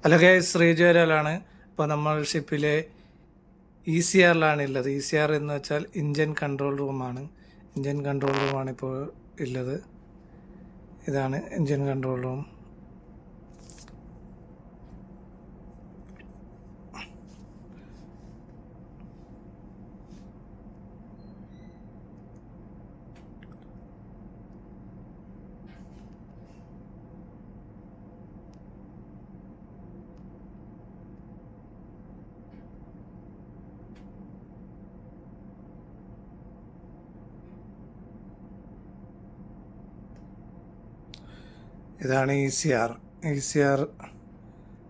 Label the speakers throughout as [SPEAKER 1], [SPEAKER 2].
[SPEAKER 1] Hello guys, ശ്രീജുവരാലാണ്. ഇപ്പോൾ നമ്മൾ ഷിപ്പിലെ ECRലാണ് ഉള്ളത്. ECR എന്ന് വെച്ചാൽ ഇഞ്ചിൻ കൺട്രോൾ റൂമാണ്. ഇഞ്ചിൻ കൺട്രോൾ റൂമാണ് ഇപ്പോൾ ഉള്ളത്. ഇതാണ് ഇഞ്ചിൻ കൺട്രോൾ റൂം. ഇതാണ് ECR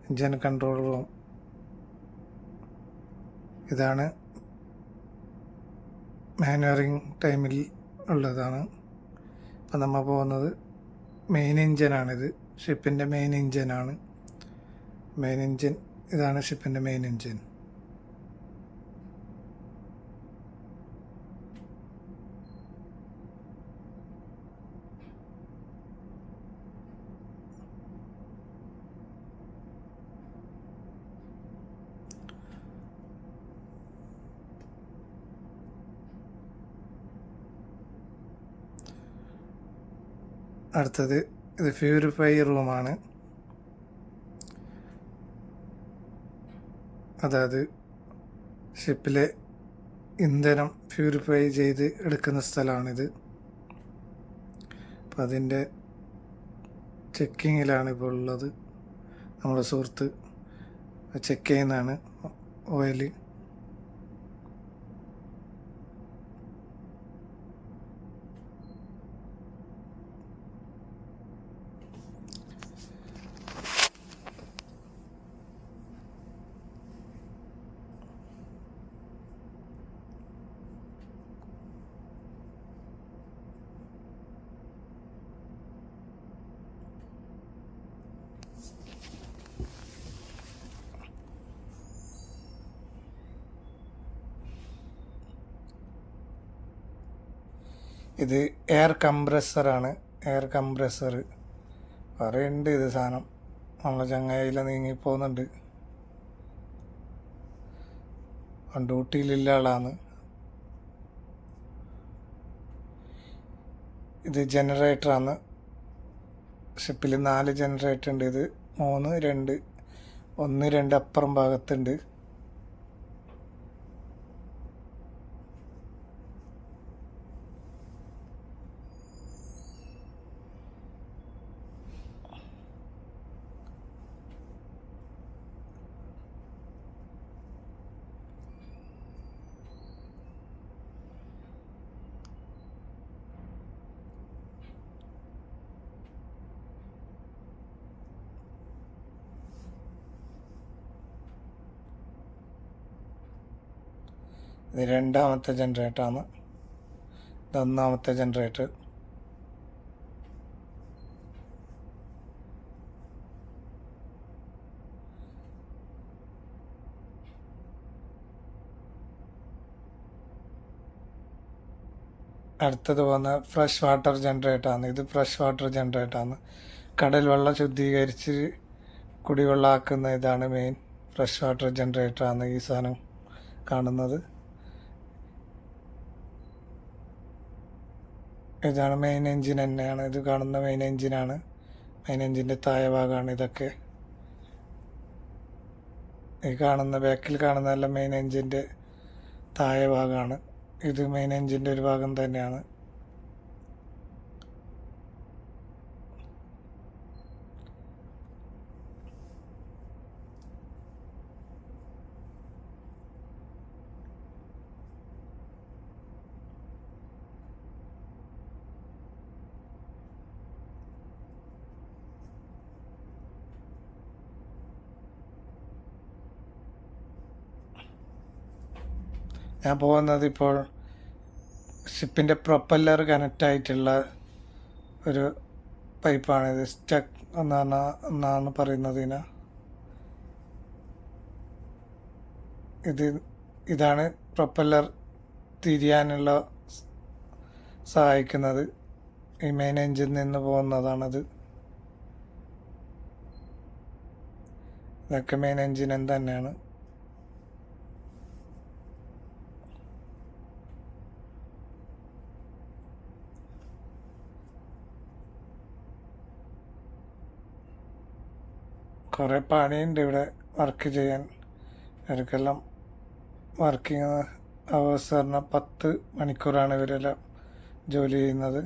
[SPEAKER 1] ഇഞ്ചിൻ കൺട്രോൾ റൂം. ഇതാണ് മാനുവറിങ് ടൈമിൽ ഉള്ളതാണ്. ഇപ്പം നമ്മൾ പോകുന്നത് മെയിൻ എഞ്ചിനാണിത്. ഷിപ്പിൻ്റെ മെയിൻ എഞ്ചിനാണ്. ഇതാണ് ഷിപ്പിൻ്റെ മെയിൻ എഞ്ചിൻ. അടുത്തത് ഇത് പ്യൂരിഫൈ റൂമാണ്. അതായത് ഷിപ്പിലെ ഇന്ധനം പ്യൂരിഫൈ ചെയ്ത് എടുക്കുന്ന സ്ഥലമാണിത്. അപ്പം അതിൻ്റെ ചെക്കിങ്ങിലാണ് ഇപ്പോൾ ഉള്ളത്. നമ്മുടെ സുഹൃത്ത് ചെക്ക് ചെയ്യുന്നതാണ് ഓയിൽ. ഇത് എയർ കംപ്രസറാണ്. എയർ കംപ്രസർ പറയുന്നുണ്ട്. ഇത് സാധനം നമ്മളെ ചങ്ങായില നീങ്ങി പോകുന്നുണ്ട്. ഡ്യൂട്ടിയിലുള്ള ആളാണ്. ഇത് ജനറേറ്ററാണ്. ഷിപ്പിൽ 4 ജനറേറ്റർ ഉണ്ട്. ഇത് 3, 2, 1, 2 അപ്പുറം ഭാഗത്തുണ്ട്. ഇത് 2ാമത്തെ ജനറേറ്ററാണ്. ഇത് 1ാമത്തെ ജനറേറ്റർ. അടുത്തത് പോകുന്ന ഫ്രഷ് വാട്ടർ ജനറേറ്ററാണ്. ഇത് ഫ്രഷ് വാട്ടർ ജനറേറ്ററാണ്. കടൽ വെള്ളം ശുദ്ധീകരിച്ച് കുടിവെള്ളമാക്കുന്ന ഇതാണ് മെയിൻ ഫ്രഷ് വാട്ടർ ജനറേറ്ററാണ് ഈ സാധനം കാണുന്നത്. ഇതാണ് മെയിൻ എഞ്ചിൻ തന്നെയാണ്. ഇത് കാണുന്ന മെയിൻ എഞ്ചിനാണ്. മെയിൻ എഞ്ചിൻ്റെ താഴെ ഭാഗമാണ് ഇതൊക്കെ. ഈ കാണുന്ന ബാക്കിൽ കാണുന്നതെല്ലാം മെയിൻ എഞ്ചിൻ്റെ താഴെ ഭാഗമാണ്. ഇത് മെയിൻ എഞ്ചിൻ്റെ ഒരു ഭാഗം തന്നെയാണ്. ഞാൻ പോകുന്നത് ഇപ്പോൾ ഷിപ്പിൻ്റെ പ്രൊപ്പല്ലർ കണക്റ്റ് ആയിട്ടുള്ള ഒരു പൈപ്പാണ്. ഇത് സ്റ്റക്ക് എന്നാണ് പറയുന്നത്. ഇതാണ് പ്രൊപ്പല്ലർ തിരിയാനുള്ള സഹായിക്കുന്നത്. ഈ മെയിൻ എഞ്ചിൻ നിന്ന് പോകുന്നതാണത്. ഇതൊക്കെ മെയിൻ എൻജിൻ തന്നെയാണ്. കുറേ പണിയുണ്ട് ഇവിടെ വർക്ക് ചെയ്യാൻ. ഇവർക്കെല്ലാം വർക്കിംഗ് അവേഴ്സ് പറഞ്ഞാൽ 10 മണിക്കൂറാണ് ഇവരെല്ലാം ജോലി ചെയ്യുന്നത്.